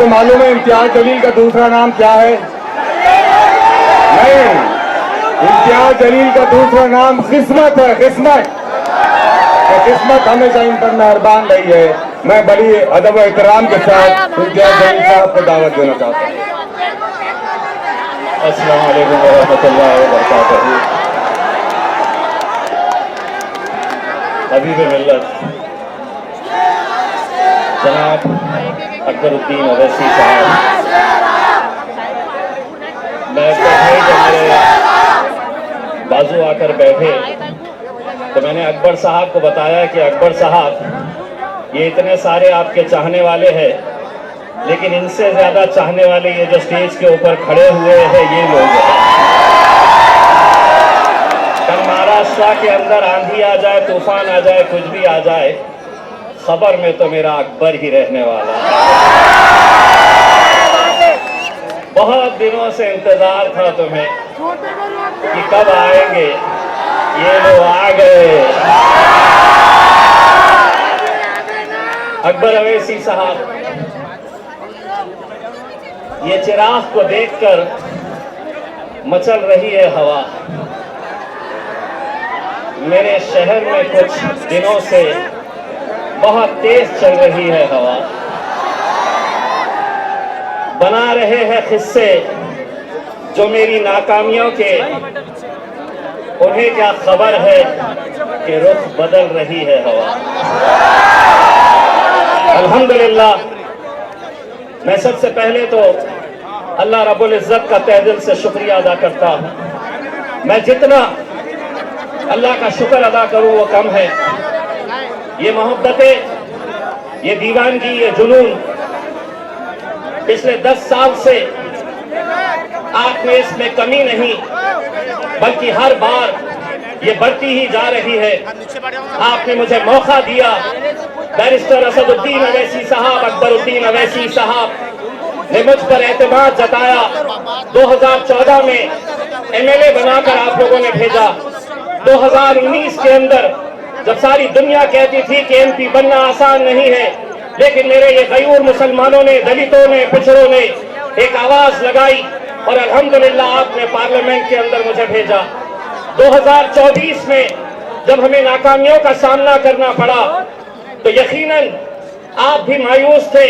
आपको मालूम है इम्तियाज जलील का दूसरा नाम क्या है? नहीं, इम्तियाज जलील का दूसरा नाम किस्मत है। किस्मत, किस्मत हमेशा इन पर मेहरबान रही है। मैं बड़ी अदब और एहतराम के साथ इम्तियाज जलील साहब को दावत देना चाहता हूँ। अस्सलाम वालेकुम रहमतुल्लाहि व बरकातहू। हबीब मिल्लत जनाब अकबरुद्दीन अवैसी साहब, मैं बैठे जब मेरे बाजू आकर बैठे तो मैंने अकबर साहब को बताया कि अकबर साहब, ये इतने सारे आपके चाहने वाले हैं, लेकिन इनसे ज्यादा चाहने वाले ये जो स्टेज के ऊपर खड़े हुए हैं ये लोग हैं। कल महाराष्ट्र के अंदर आंधी आ जाए, तूफान आ जाए, कुछ भी आ जाए, खबर में तो मेरा अकबर ही रहने वाला है। बहुत दिनों से इंतजार था तुम्हें कि कब आएंगे, ये लोग आ गए। अकबर अवैसी साहब, ये चिराग को देखकर मचल रही है हवा। मेरे शहर में कुछ दिनों से बहुत तेज चल रही है हवा। बना रहे हैं किस्से जो मेरी नाकामियों के, उन्हें क्या खबर है कि रुख बदल रही है हवा। अल्हम्दुलिल्लाह, मैं सबसे पहले तो अल्लाह रब्बुल इज़्ज़त का तहे दिल से शुक्रिया अदा करता हूँ। मैं जितना अल्लाह का शुक्र अदा करूँ वो कम है। ये मोहब्बतें, ये दीवानगी, ये जुनून पिछले 10 साल से आप में इसमें कमी नहीं, बल्कि हर बार ये बढ़ती ही जा रही है। आपने मुझे मौका दिया। बैरिस्टर असदुद्दीन अवैसी साहब, अकबरुद्दीन अवैसी साहब ने मुझ पर एतमाद जताया। 2014 में MLA बनाकर आप लोगों ने भेजा। 2019 के अंदर जब सारी दुनिया कहती थी कि MP बनना आसान नहीं है, लेकिन मेरे ये गयूर मुसलमानों ने, दलितों ने, पिछड़ों ने एक आवाज लगाई और अल्हम्दुलिल्लाह आपने पार्लियामेंट के अंदर मुझे भेजा। 2024 में जब हमें नाकामियों का सामना करना पड़ा तो यकीनन आप भी मायूस थे,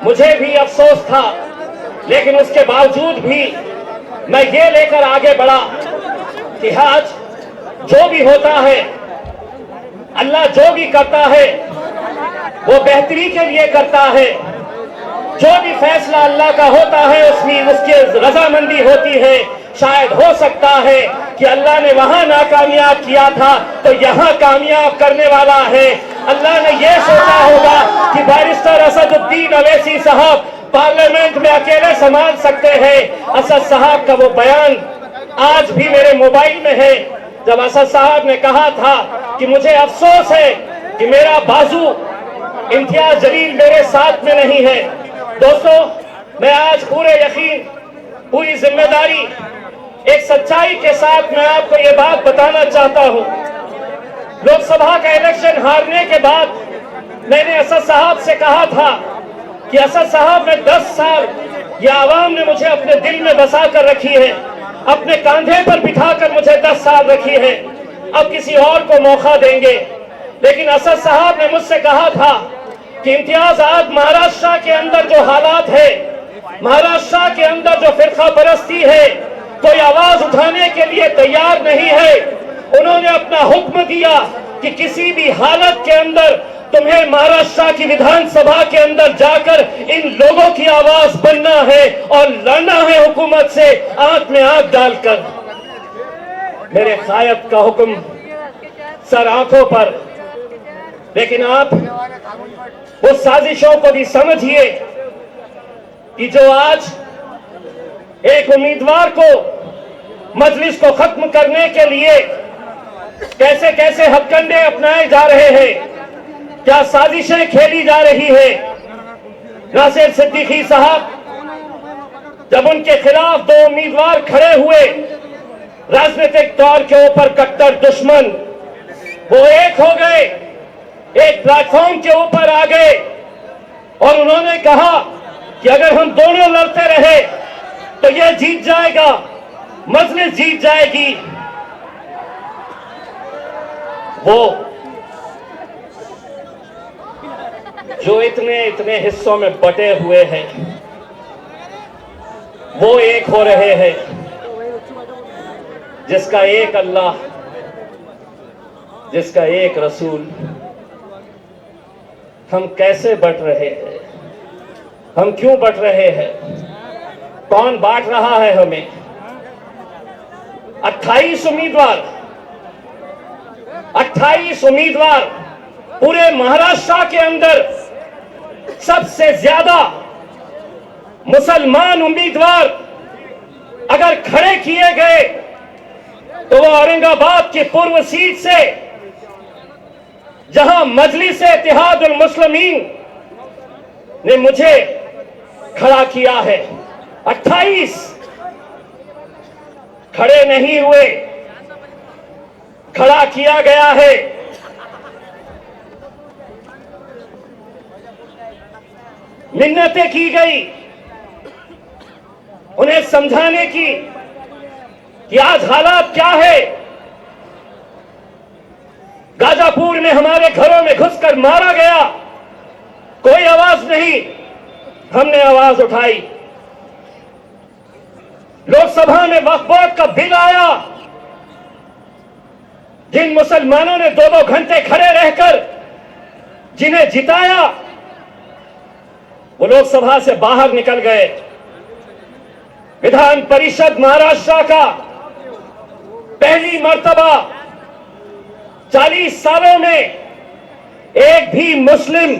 मुझे भी अफसोस था, लेकिन उसके बावजूद भी मैं ये लेकर आगे बढ़ा कि आज जो भी होता है, अल्लाह जो भी करता है वो बेहतरी के लिए करता है। जो भी फैसला अल्लाह का होता है उसमें उसकी रजामंदी होती है। शायद हो सकता है कि अल्लाह ने वहां नाकामयाब किया था तो यहाँ कामयाब करने वाला है। अल्लाह ने यह सोचा होगा कि बैरिस्टर असदुद्दीन अवैसी साहब पार्लियामेंट में अकेले संभाल सकते हैं। असद साहब का वो बयान आज भी मेरे मोबाइल में है, जब असद साहब ने कहा था कि मुझे अफसोस है कि मेरा बाजू इम्तियाज जलील मेरे साथ में नहीं है। दोस्तों, मैं आज पूरे यकीन, पूरी जिम्मेदारी, एक सच्चाई के साथ मैं आपको ये बात बताना चाहता हूँ। लोकसभा का इलेक्शन हारने के बाद मैंने असद साहब से कहा था कि असद साहब, मैं 10 साल ये आवाम ने मुझे अपने दिल में बसा कर रखी है, अपने कंधे पर बिठाकर मुझे 10 साल रखी है, अब किसी और को मौका देंगे। लेकिन असद साहब ने मुझसे कहा था कि इम्तियाज, आज महाराष्ट्र के अंदर जो हालात है, महाराष्ट्र के अंदर जो फिरका परस्ती है, कोई आवाज उठाने के लिए तैयार नहीं है। उन्होंने अपना हुक्म दिया कि किसी भी हालत के अंदर तुम्हें महाराष्ट्र की विधानसभा के अंदर जाकर इन लोगों की आवाज बनना है और लड़ना है हुकूमत से आंख में आंख डालकर। मेरे कायद का हुक्म सर आंखों पर, लेकिन आप उस साजिशों को भी समझिए कि जो आज एक उम्मीदवार को मजलिस को खत्म करने के लिए कैसे कैसे हथकंडे अपनाए जा रहे हैं, क्या साजिशें खेली जा रही है। नासिर सिद्दीकी साहब, जब उनके खिलाफ 2 उम्मीदवार खड़े हुए, राजनीतिक तौर के ऊपर कट्टर दुश्मन, वो एक हो गए, एक प्लेटफॉर्म के ऊपर आ गए और उन्होंने कहा कि अगर हम दोनों लड़ते रहे तो यह जीत जाएगा, मजलिस जीत जाएगी। वो जो इतने इतने हिस्सों में बटे हुए हैं वो एक हो रहे हैं, जिसका एक अल्लाह, जिसका एक रसूल। हम कैसे बट रहे हैं? हम क्यों बट रहे हैं? कौन बांट रहा है हमें? 28 उम्मीदवार, 28 उम्मीदवार पूरे महाराष्ट्र के अंदर सबसे ज्यादा मुसलमान उम्मीदवार अगर खड़े किए गए तो वो औरंगाबाद की पूर्व सीट से, जहां मजलिस इत्तेहादुल मुस्लिमीन ने मुझे खड़ा किया है, 28 खड़े नहीं हुए, खड़ा किया गया है। मिन्नतें की गई उन्हें समझाने की कि आज हालात क्या है। गाजापुर में हमारे घरों में घुसकर मारा गया, कोई आवाज नहीं, हमने आवाज उठाई। लोकसभा में वक्फ बोर्ड का बिल आया, जिन मुसलमानों ने 2-2 घंटे खड़े रहकर जिन्हें जिताया वो लोकसभा से बाहर निकल गए। विधान परिषद महाराष्ट्र का पहली मर्तबा 40 सालों में एक भी मुस्लिम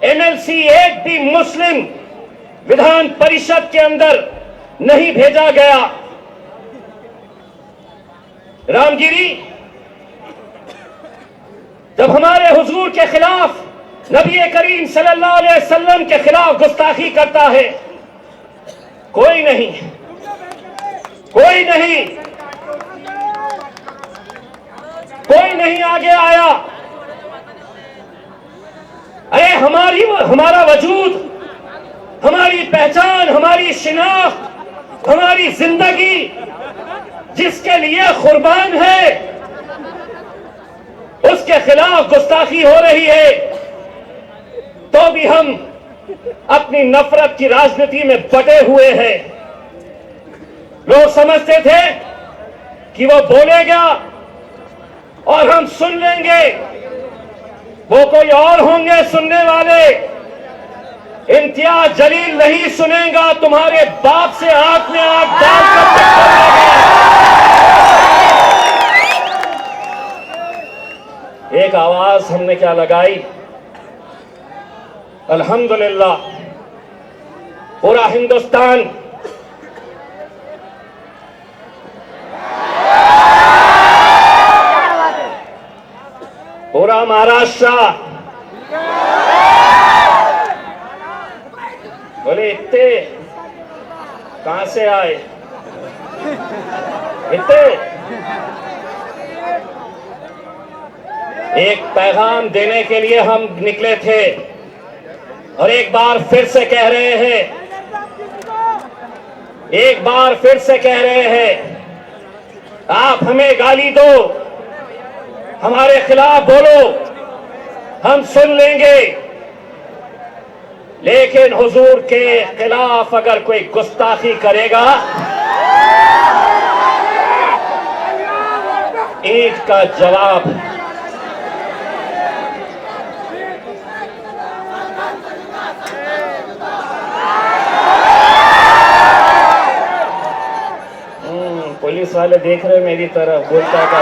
एमएलसी, एक भी मुस्लिम विधान परिषद के अंदर नहीं भेजा गया। रामगिरी जब हमारे हुजूर के खिलाफ, नबी करीम सल्लल्लाहु अलैहि वसल्लम के खिलाफ गुस्ताखी करता है, कोई नहीं, कोई नहीं, कोई नहीं आगे आया। अरे हमारा वजूद, हमारी पहचान, हमारी शिनाख्त, हमारी जिंदगी जिसके लिए कुर्बान है, उसके खिलाफ गुस्ताखी हो रही है, तो भी हम अपनी नफरत की राजनीति में बटे हुए हैं। लोग समझते थे कि वो बोलेगा और हम सुन लेंगे, वो कोई और होंगे सुनने वाले। इम्तियाज जलील नहीं सुनेगा, तुम्हारे बाप से आंख में आंख डालकर एक आवाज हमने क्या लगाई? अल्हम्दुलिल्लाह पूरा हिंदुस्तान पूरा महाराष्ट्र बोले इतने कहां से आए? इतने एक पैगाम देने के लिए हम निकले थे और एक बार फिर से कह रहे हैं, एक बार फिर से कह रहे हैं, आप हमें गाली दो, हमारे खिलाफ बोलो, हम सुन लेंगे, लेकिन हुजूर के खिलाफ अगर कोई गुस्ताखी करेगा, ईंट का जवाब। पुलिस वाले देख रहे मेरी तरफ, बोलता का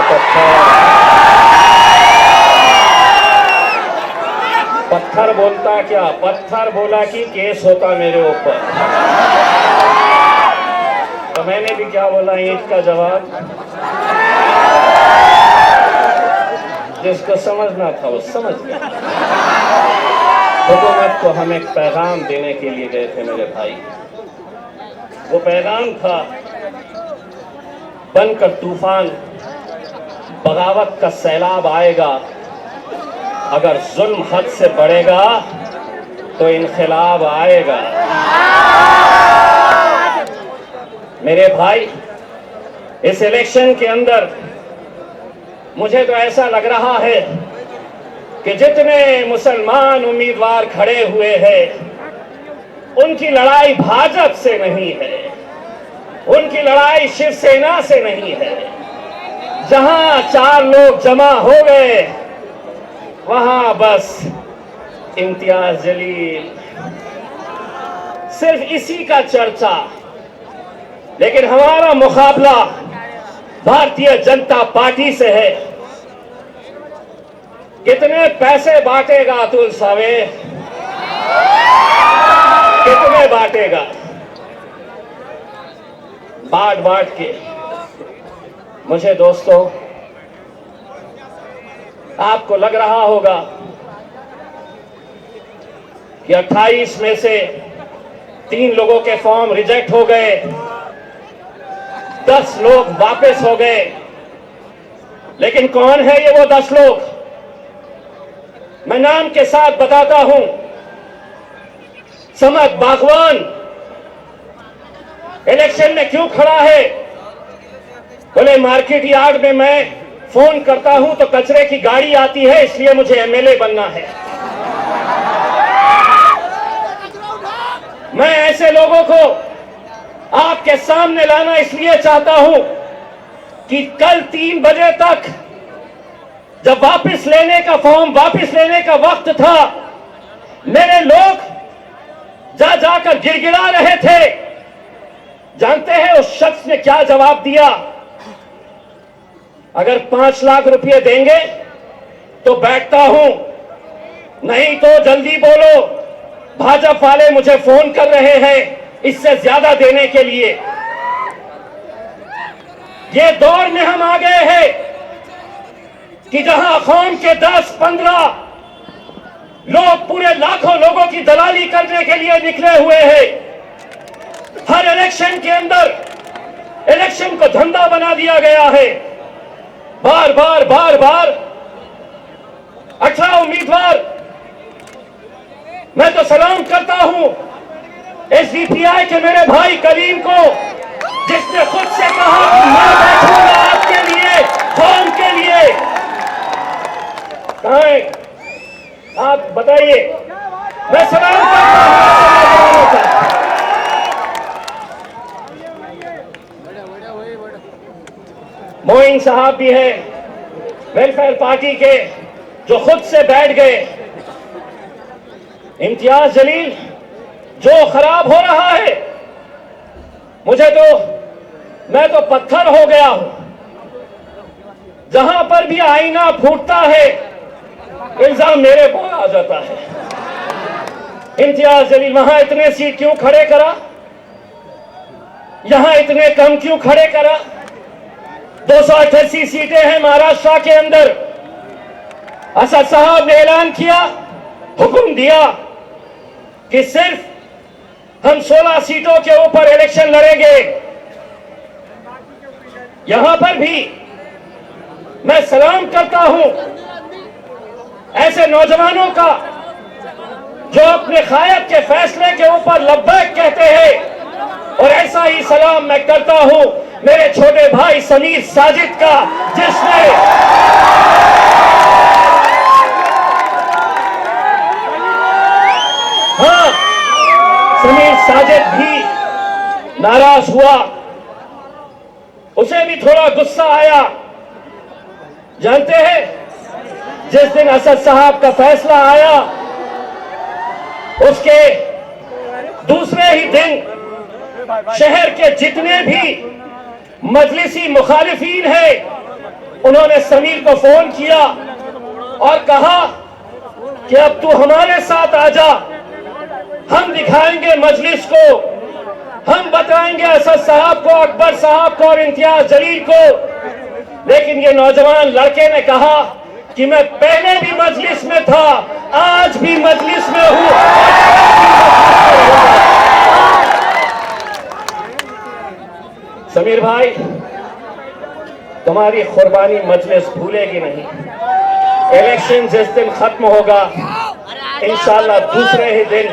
पत्थर बोलता क्या? पत्थर बोला कि केस होता मेरे ऊपर। तो मैंने भी क्या बोला? ईंट का जवाब। जिसको समझना था वो समझ गया। हुकूमत को हम एक पैगाम देने के लिए गए थे मेरे भाई। वो पैगाम था, बनकर तूफान, बगावत का सैलाब आएगा, अगर जुल्म हद से बढ़ेगा तो इनकलाब आएगा। मेरे भाई, इस इलेक्शन के अंदर मुझे तो ऐसा लग रहा है कि जितने मुसलमान उम्मीदवार खड़े हुए हैं, उनकी लड़ाई भाजपा से नहीं है, उनकी लड़ाई शिवसेना से नहीं है। जहां 4 लोग जमा हो गए, वहां बस इम्तियाज जलील, सिर्फ इसी का चर्चा। लेकिन हमारा मुकाबला भारतीय जनता पार्टी से है। कितने पैसे बांटेगा अतुल सावे, कितने बांटेगा? बांट के मुझे दोस्तों, आपको लग रहा होगा कि 28 में से 3 लोगों के फॉर्म रिजेक्ट हो गए, 10 लोग वापस हो गए। लेकिन कौन है ये वो 10 लोग? मैं नाम के साथ बताता हूं। समद बागवान इलेक्शन में क्यों खड़ा है? बोले मार्केट यार्ड में मैं फोन करता हूं तो कचरे की गाड़ी आती है, इसलिए मुझे एमएलए बनना है। मैं ऐसे लोगों को आपके सामने लाना इसलिए चाहता हूं कि कल 3 बजे तक जब वापस लेने का फॉर्म वापस लेने का वक्त था, मेरे लोग जा जाकर गिड़गिड़ा रहे थे। जानते हैं उस शख्स ने क्या जवाब दिया? अगर 5 लाख रुपए देंगे तो बैठता हूं, नहीं तो जल्दी बोलो, भाजपा वाले मुझे फोन कर रहे हैं इससे ज्यादा देने के लिए। ये दौर में हम आ गए हैं कि जहां कौम के 10-15 लोग पूरे लाखों लोगों की दलाली करने के लिए निकले हुए हैं। हर इलेक्शन के अंदर इलेक्शन को धंधा बना दिया गया है। बार बार 18 उम्मीदवार। मैं तो सलाम करता हूं एसडीपीआई के मेरे भाई करीम को, जिसने खुद से कहा कि मैं बैठूंगा आपके लिए, कौम के लिए। कहां है आप? बताइए। मैं सलाम करता हूं। मोइन साहब भी है वेलफेयर पार्टी के, जो खुद से बैठ गए। इम्तियाज जलील, जो खराब हो रहा है, मैं तो पत्थर हो गया हूं। जहां पर भी आईना फूटता है, इल्जाम मेरे पर आ जाता है। इम्तियाज जलील वहां इतने सीट क्यों खड़े करा? यहां इतने कम क्यों खड़े करा? 288 सीटें हैं महाराष्ट्र के अंदर। असद साहब ने ऐलान किया, हुक्म दिया कि सिर्फ हम 16 सीटों के ऊपर इलेक्शन लड़ेंगे। यहां पर भी मैं सलाम करता हूं ऐसे नौजवानों का जो अपने कायद के फैसले के ऊपर लब्बैक कहते हैं। और ऐसा ही सलाम मैं करता हूं मेरे छोटे भाई समीर साजिद का, जिसने समीर साजिद भी नाराज हुआ, उसे भी थोड़ा गुस्सा आया। जानते हैं, जिस दिन असद साहब का फैसला आया, उसके दूसरे ही दिन शहर के जितने भी मजलिसी मुखालिफीन हैं, उन्होंने समीर को फोन किया और कहा कि अब तू हमारे साथ आ जा, हम दिखाएंगे मजलिस को, हम बताएंगे असद साहब को, अकबर साहब को और इम्तियाज जलील को। लेकिन ये नौजवान लड़के ने कहा कि मैं पहले भी मजलिस में था, आज भी मजलिस में हूं। समीर भाई, तुम्हारी कुर्बानी मजलिस भूलेगी नहीं। इलेक्शन जिस दिन खत्म होगा, इंशाल्लाह दूसरे ही दिन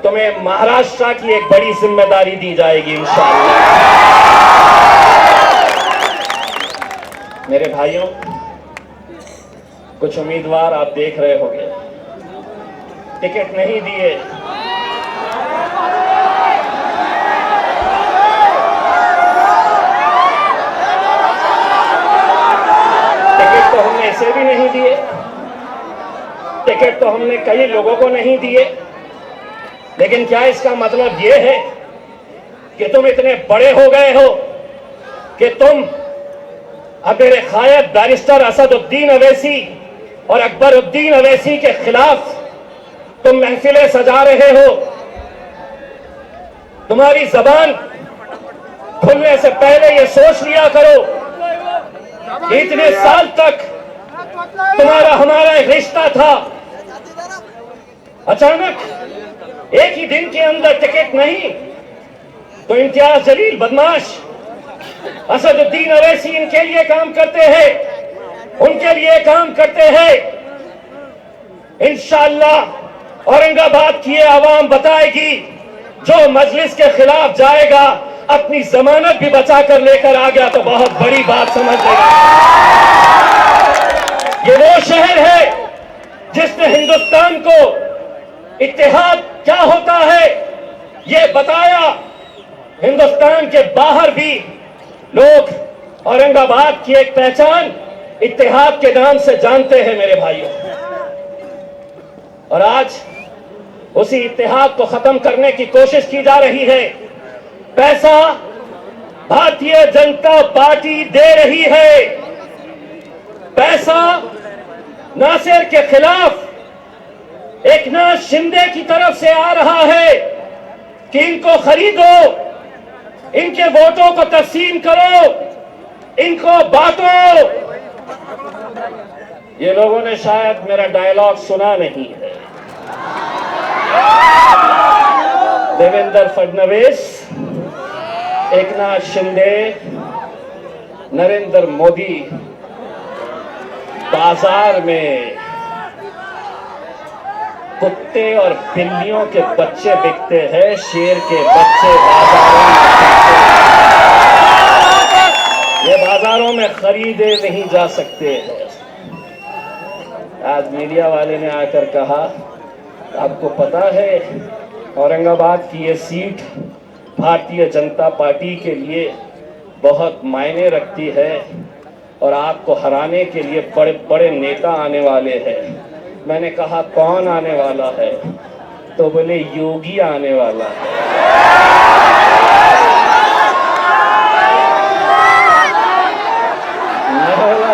तुम्हें महाराष्ट्र की एक बड़ी जिम्मेदारी दी जाएगी इंशाल्लाह। मेरे भाइयों, कुछ उम्मीदवार आप देख रहे होंगे टिकट नहीं दिए, टिकट तो हमने इसे भी नहीं दिए, टिकट तो हमने कई लोगों को नहीं दिए, लेकिन क्या इसका मतलब यह है कि तुम इतने बड़े हो गए हो कि तुम अब मेरे खायद बैरिस्टर असदुद्दीन अवैसी और अकबरुद्दीन अवैसी के खिलाफ तुम महफिलें सजा रहे हो? तुम्हारी जबान खुलने से पहले ये सोच लिया करो, इतने साल तक तुम्हारा हमारा एक रिश्ता था, अचानक एक ही दिन के अंदर टिकट नहीं, तो इम्तियाज जलील बदमाश असदुद्दीन अवैसी इनके लिए काम करते हैं, उनके लिए काम करते हैं। इंशाअल्लाह औरंगाबाद की आवाम बताएगी, जो मजलिस के खिलाफ जाएगा अपनी जमानत भी बचा कर लेकर आ गया तो बहुत बड़ी बात समझ लेगा। ये वो शहर है जिसने हिंदुस्तान को इत्तेहाद क्या होता है ये बताया। हिंदुस्तान के बाहर भी लोग औरंगाबाद की एक पहचान इत्तेहाद के नाम से जानते हैं मेरे भाइयों, और आज उसी इत्तेहाद को खत्म करने की कोशिश की जा रही है। पैसा भारतीय जनता पार्टी दे रही है, पैसा नासिर के खिलाफ एकनाथ शिंदे की तरफ से आ रहा है कि इनको खरीदो, इनके वोटों को तकसीम करो, इनको बांटो। ये लोगों ने शायद मेरा डायलॉग सुना नहीं है। देवेंद्र फडणवीस, एकनाथ शिंदे, नरेंद्र मोदी बाजार में कुत्ते और बिल्लियों के बच्चे बिकते हैं, शेर के बच्चे बाजारों में, ये बाजारों में खरीदे नहीं जा सकते हैं। आज मीडिया वाले ने आकर कहा, आपको पता है औरंगाबाद की ये सीट भारतीय जनता पार्टी के लिए बहुत मायने रखती है और आपको हराने के लिए बड़े बड़े नेता आने वाले हैं। मैंने कहा कौन आने वाला है? तो बोले योगी आने वाला है।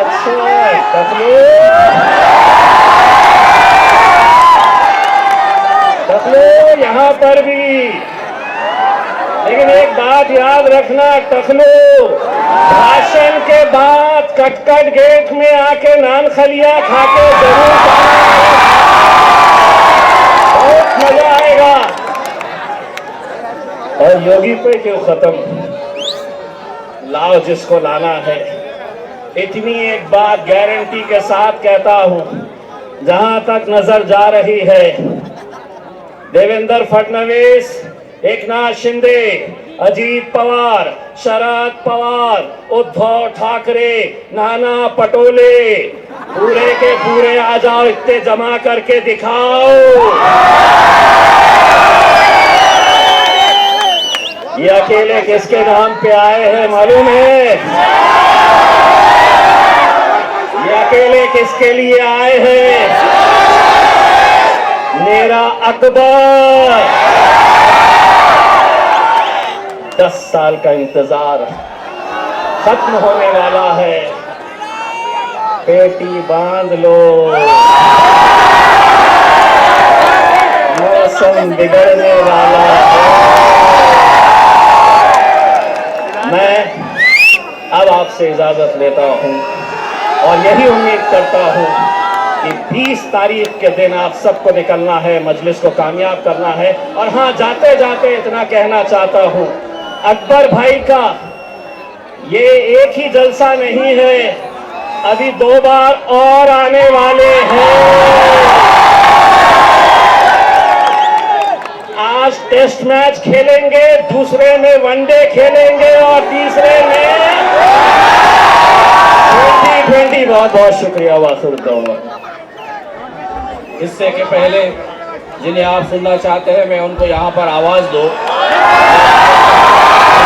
अच्छा, टकलो यहाँ पर भी, लेकिन एक बात याद रखना, टकलो भाषण के बाद कटकट गेट में आके नान खलिया खाके जरूर बहुत मजा आएगा। और योगी पे क्यों खत्म, लाओ जिसको लाना है। इतनी एक बात गारंटी के साथ कहता हूं, जहां तक नजर जा रही है, देवेंद्र फडणवीस, एकनाथ शिंदे, अजीत पवार, शरद पवार, उद्धव ठाकरे, नाना पटोले, पूरे के पूरे आ जाओ, इतने जमा करके दिखाओ। ये अकेले किसके नाम पे आए हैं मालूम है? ये अकेले किसके लिए आए हैं? मेरा अकबर। 10 साल का इंतजार खत्म होने वाला है, पेटी बांध लो, मौसम बिगड़ने वाला है। मैं अब आपसे इजाजत लेता हूं और यही उम्मीद करता हूं कि 20 तारीख के दिन आप सबको निकलना है, मजलिस को कामयाब करना है। और हाँ, जाते जाते इतना कहना चाहता हूं, अकबर भाई का ये एक ही जलसा नहीं है, अभी 2 बार और आने वाले हैं। आज टेस्ट मैच खेलेंगे, दूसरे में वनडे खेलेंगे और तीसरे में T20। बहुत बहुत शुक्रिया वासुदेव। इससे के पहले जिन्हें आप सुनना चाहते हैं मैं उनको यहाँ पर आवाज दो।